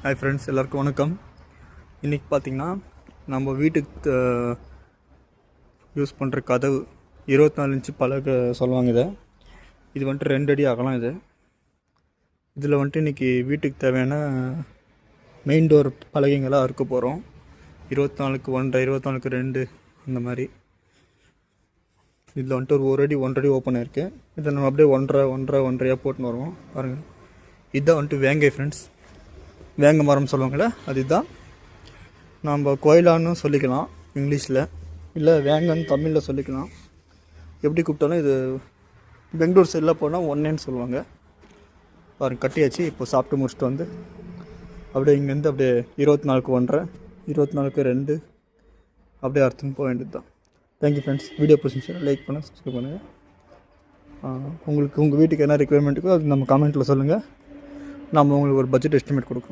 Hi friends, எல்லாருக்கும் வணக்கம். இன்றைக்கி பார்த்திங்கன்னா நம்ம வீட்டுக்கு யூஸ் பண்ணுற கதவு 24 இன்ச்சு பலகை சொல்லுவாங்க. இது வந்துட்டு 2 அடி அகலம். இதில் வந்துட்டு இன்றைக்கி வீட்டுக்கு தேவையான மெயின் டோர் பலகைங்களாக அறுக்க போகிறோம். 24க்கு 1.5, 24க்கு 2 அந்த மாதிரி. இதில் வந்துட்டு ஒரு அடி 1.5 அடி ஓப்பன் ஆயிருக்கு. இதை நம்ம அப்படியே 1.5 போட்டுன்னு வருவோம். பாருங்கள், இதுதான் வந்துட்டு வேங்கை ஃப்ரெண்ட்ஸ். வேங்க மரம் சொல்லுவாங்கள்ல, அதுதான். நம்ம கோயிலான்னு சொல்லிக்கலாம் இங்கிலீஷில், இல்லை வேங்கன்னு தமிழில் சொல்லிக்கலாம். எப்படி கூப்பிட்டாலும் இது பெங்களூர் சைடில் போனால் ஒன்னேன்னு சொல்லுவாங்க. பாருங்கள், கட்டியாச்சு. இப்போ சாப்பிட்டு முடிச்சுட்டு வந்து அப்படியே இங்கேருந்து அப்படியே 24க்கு 1.5, 24க்கு 2 அப்படியே அறுத்துன்னு போக வேண்டியது தான். Thank you friends. வீடியோ பிடிச்சிருந்துச்சுன்னா லைக் பண்ணுங்கள், சப்ஸ்கிரைப் பண்ணுங்கள். உங்களுக்கு உங்கள் வீட்டுக்கு என்ன ரெக்குயர்மெண்ட்டுக்கோ அது நம்ம கமெண்ட்டில் சொல்லுங்கள். நம்ம உங்களுக்கு ஒரு பட்ஜெட் எஸ்டிமேட் கொடுக்குறோம்.